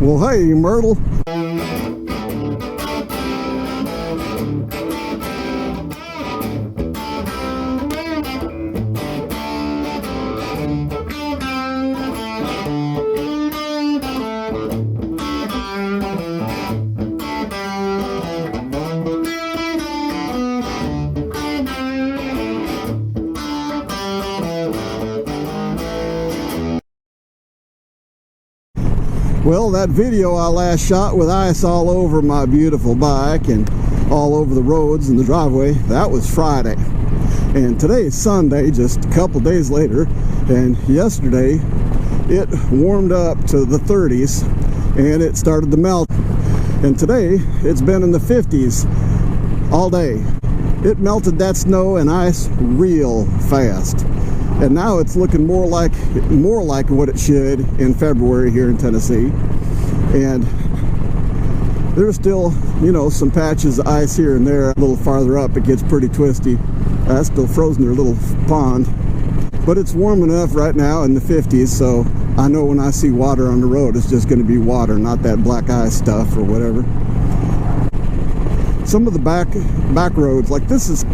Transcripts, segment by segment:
Well, hey, Myrtle. Well, that video I last shot with ice all over my beautiful bike and all over the roads and the driveway, that was Friday. And today is Sunday, just a couple days later, and yesterday it warmed up to the 30s and it started to melt. And today it's been in the 50s all day. It melted that snow and ice real fast. And now it's looking more like what it should in February here in Tennessee. And there's still, you know, some patches of ice here and there. A little farther up it gets pretty twisty. That's still frozen their little pond. But it's warm enough right now in the 50s, so I know when I see water on the road, it's just going to be water, not that black ice stuff or whatever. Some of the back roads, like this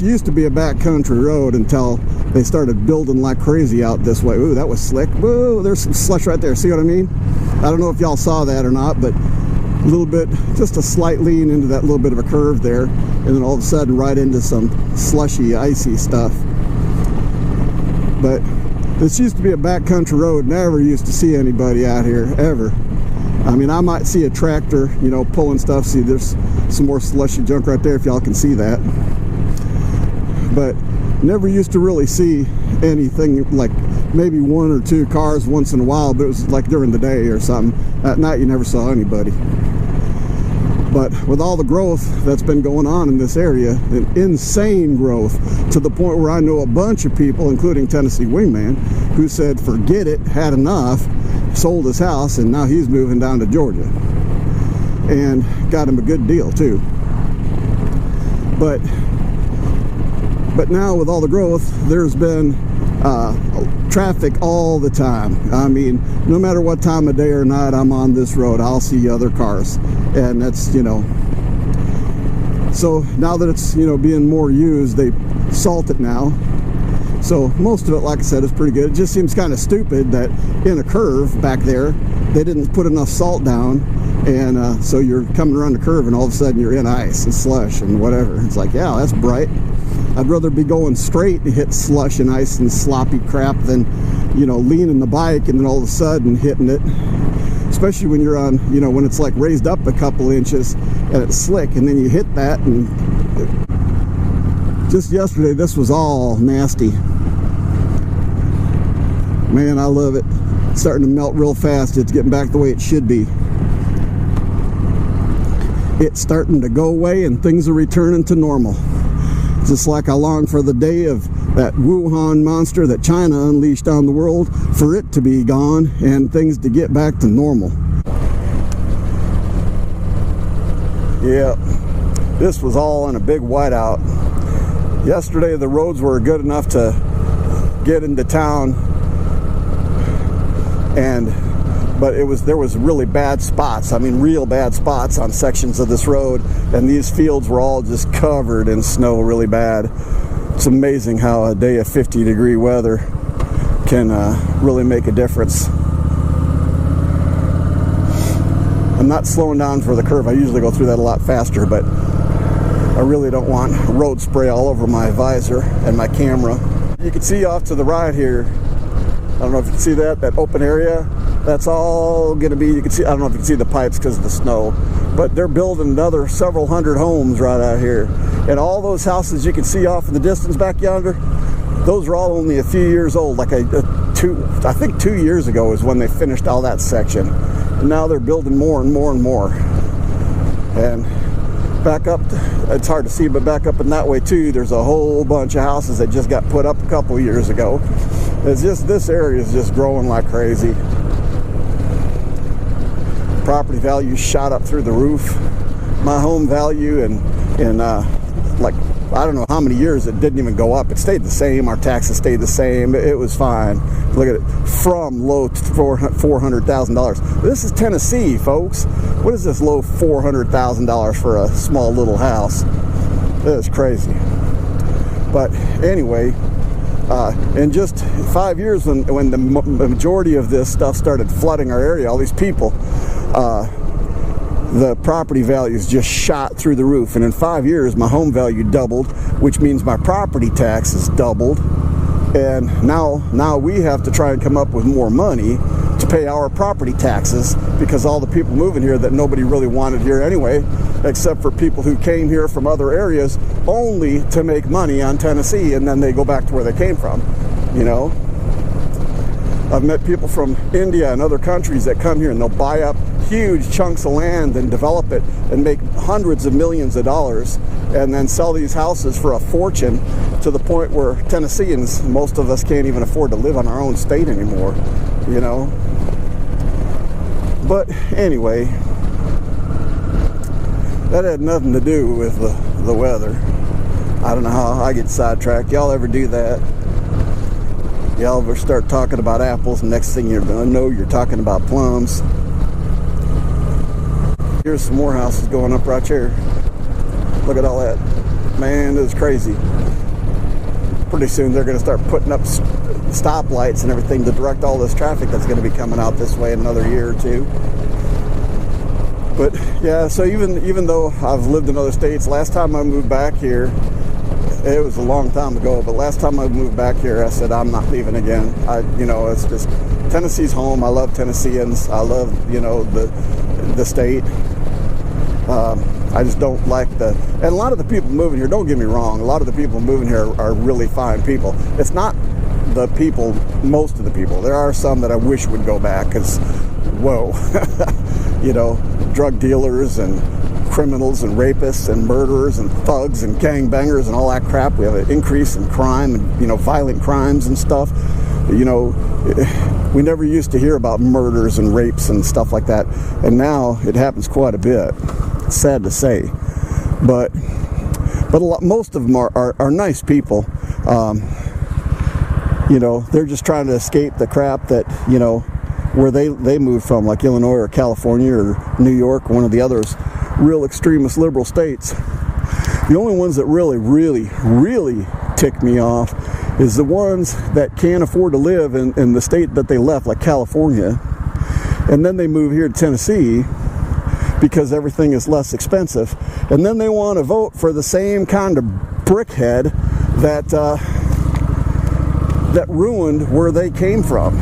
used to be a backcountry road until they started building like crazy out this way. Ooh, that was slick. Whoa, there's some slush right there. See what I mean? I don't know if y'all saw that or not, but a little bit, just a slight lean into that little bit of a curve there, and then all of a sudden right into some slushy, icy stuff. But this used to be a backcountry road. Never used to see anybody out here, ever. I mean, I might see a tractor, you know, pulling stuff. See, there's some more slushy junk right there if y'all can see that. But never used to really see anything, like maybe one or two cars once in a while, but it was like during the day or something. At night you never saw anybody. But with all the growth that's been going on in this area, an insane growth, to the point where I know a bunch of people, including Tennessee Wingman, who said forget it, had enough, sold his house, and now he's moving down to Georgia. And got him a good deal too. But now with all the growth, there's been traffic all the time. I mean, no matter what time of day or night I'm on this road, I'll see other cars. And that's, you know, so now that it's, you know, being more used, they salt it now. So most of it, like I said, is pretty good. It just seems kind of stupid that in a curve back there, they didn't put enough salt down. And so you're coming around the curve and all of a sudden you're in ice and slush and whatever. It's like, yeah, that's bright. I'd rather be going straight and hit slush and ice and sloppy crap than, you know, leaning the bike and then all of a sudden hitting it. Especially when you're on, you know, when it's like raised up a couple inches and it's slick, and then you hit that. And just yesterday, this was all nasty. Man, I love it. It's starting to melt real fast. It's getting back the way it should be. It's starting to go away and things are returning to normal. Just like I long for the day of that Wuhan monster that China unleashed on the world, for it to be gone and things to get back to normal. Yeah, this was all in a big whiteout. Yesterday the roads were good enough to get into town, but there was really bad spots. I mean, real bad spots on sections of this road, and these fields were all just covered in snow really bad. It's amazing how a day of 50-degree weather can really make a difference. I'm not slowing down for the curve. I usually go through that a lot faster, but I really don't want road spray all over my visor and my camera. You can see off to the right here, I don't know if you can see that open area. That's all going to be, you can see, I don't know if you can see the pipes because of the snow, but they're building another several hundred homes right out here. And all those houses you can see off in the distance back yonder, those are all only a few years old. Like I think 2 years ago is when they finished all that section. And now they're building more and more and more. And back up, it's hard to see, but back up in that way too, there's a whole bunch of houses that just got put up a couple years ago. It's just, this area is just growing like crazy. Property value shot up through the roof. My home value in like, I don't know how many years, it didn't even go up. It stayed the same. Our taxes stayed the same. It was fine. Look at it, from low $400,000. This is Tennessee, folks. What is this low $400,000 for a small little house? That is crazy. But anyway, in just 5 years, when the majority of this stuff started flooding our area, all these people, the property values just shot through the roof. And in 5 years, my home value doubled, which means my property taxes doubled. And now we have to try and come up with more money to pay our property taxes, because all the people moving here that nobody really wanted here anyway, except for people who came here from other areas only to make money on Tennessee, and then they go back to where they came from, you know. I've met people from India and other countries that come here and they'll buy up huge chunks of land and develop it and make hundreds of millions of dollars, and then sell these houses for a fortune, to the point where Tennesseans, most of us, can't even afford to live on our own state anymore, you know. But anyway, that had nothing to do with the weather. I don't know how I get sidetracked. Y'all ever do that? Y'all ever start talking about apples, and next thing you're gonna know, you're talking about plums. Here's some more houses going up right here. Look at all that. Man, this is crazy. Pretty soon they're going to start putting up stoplights and everything to direct all this traffic that's going to be coming out this way in another year or two. But yeah, so even though I've lived in other states, last time I moved back here, it was a long time ago, but last time I moved back here, I said, I'm not leaving again. It's just, Tennessee's home. I love Tennesseans. I love, the state. I just don't like and a lot of the people moving here, don't get me wrong, a lot of the people moving here are really fine people. It's not the people, most of the people. There are some that I wish would go back, because, whoa, drug dealers and criminals and rapists and murderers and thugs and gangbangers and all that crap. We have an increase in crime and, violent crimes and stuff. We never used to hear about murders and rapes and stuff like that, and now it happens quite a bit. It's sad to say, but most of them are nice people. They're just trying to escape the crap that, where they moved from, like Illinois or California or New York, one of the others real extremist liberal states. The only ones that really, really, really tick me off is the ones that can't afford to live in the state that they left, like California, and then they move here to Tennessee because everything is less expensive, and then they want to vote for the same kind of brickhead that ruined where they came from,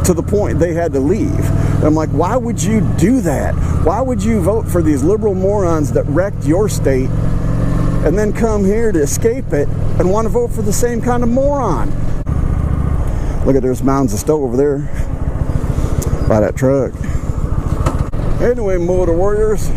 to the point they had to leave. And I'm like, why would you do that? Why would you vote for these liberal morons that wrecked your state, and then come here to escape it and want to vote for the same kind of moron? Look at, there's mounds of snow over there by that truck. Anyway, Motor Warriors,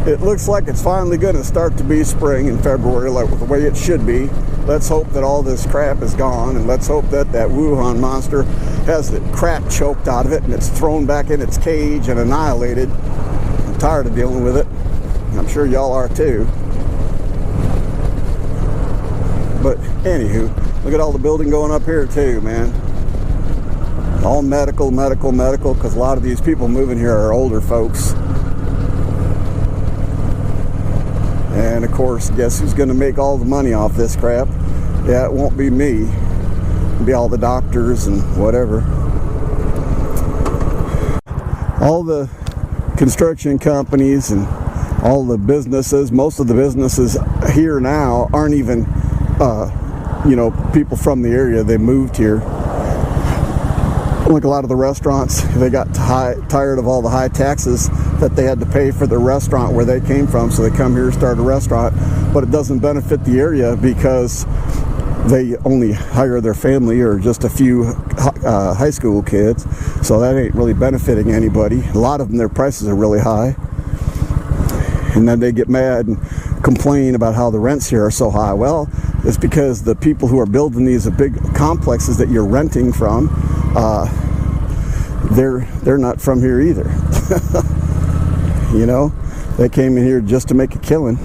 it looks like it's finally going to start to be spring in February, like the way it should be. Let's hope that all this crap is gone, and let's hope that Wuhan monster has the crap choked out of it and it's thrown back in its cage and annihilated. I'm tired of dealing with it. I'm sure y'all are too. But anywho, look at all the building going up here too, man. All medical, because a lot of these people moving here are older folks. And of course, guess who's going to make all the money off this crap? Yeah, it won't be me. It'll be all the doctors and whatever. All the construction companies and all the businesses, most of the businesses here now aren't even, people from the area. They moved here. Like a lot of the restaurants, they got tired of all the high taxes that they had to pay for the restaurant where they came from, so they come here and start a restaurant. But it doesn't benefit the area because they only hire their family or just a few high school kids, so that ain't really benefiting anybody. A lot of them, their prices are really high, and then they get mad and complain about how the rents here are so high. Well, it's because the people who are building these big complexes that you're renting from, they're not from here either. They came in here just to make a killing,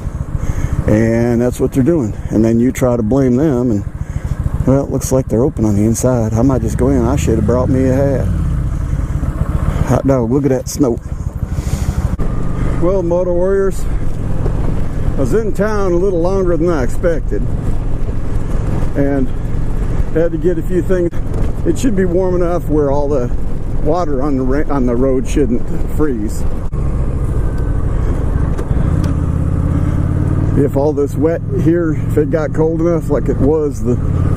and that's what they're doing. And then you try to blame them, and Well, it looks like they're open on the inside. I might just go in. I should have brought me a hat. Hot dog, look at that snow. Well, Motor Warriors, I was in town a little longer than I expected, and had to get a few things. It should be warm enough where all the water on the road shouldn't freeze. If all this wet here, if it got cold enough like it was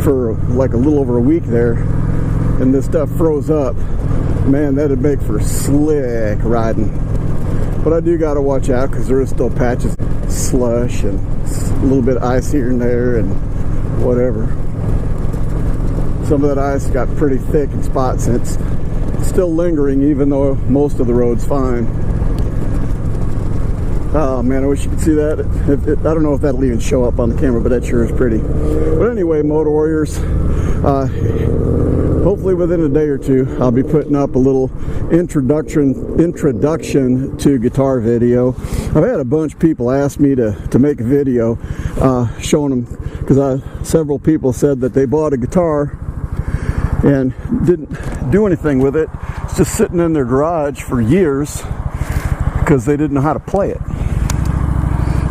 for like a little over a week there, and this stuff froze up, man, that'd make for slick riding. But I do gotta watch out because there is still patches of slush and a little bit of ice here and there and whatever. Some of that ice got pretty thick in spots, and it's still lingering even though most of the road's fine. Oh man, I wish you could see that. I don't know if that'll even show up on the camera, but that sure is pretty. But anyway, Motor Warriors, hopefully within a day or two, I'll be putting up a little introduction to guitar video. I've had a bunch of people ask me to make a video showing them, because several people said that they bought a guitar and didn't do anything with it. It's just sitting in their garage for years because they didn't know how to play it.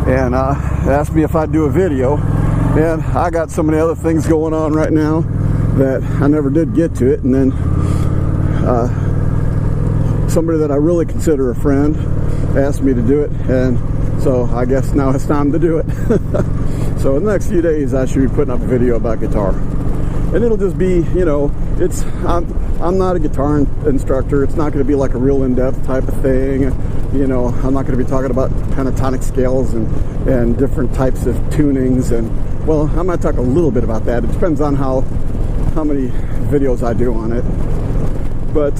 And asked me if I'd do a video, and I got so many other things going on right now that I never did get to it. And then somebody that I really consider a friend asked me to do it, and so I guess now it's time to do it. So in the next few days I should be putting up a video about guitar, and it'll just be, you know, I'm not a guitar instructor. It's not going to be like a real in-depth type of thing. You know, I'm not going to be talking about pentatonic scales and different types of tunings, and well, I might talk a little bit about that. It depends on how many videos I do on it, but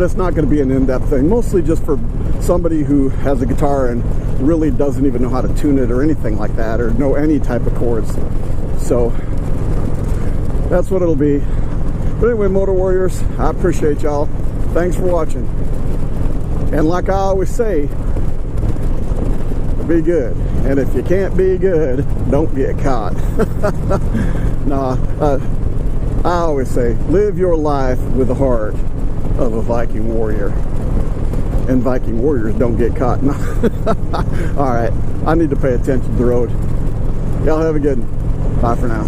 it's not going to be an in-depth thing. Mostly just for somebody who has a guitar and really doesn't even know how to tune it or anything like that, or know any type of chords. So that's what it'll be. But anyway, Motor Warriors, I appreciate y'all. Thanks for watching. And like I always say, be good. And if you can't be good, don't get caught. Nah, I always say, live your life with the heart of a Viking warrior. And Viking warriors don't get caught. All right, I need to pay attention to the road. Y'all have a good one. Bye for now.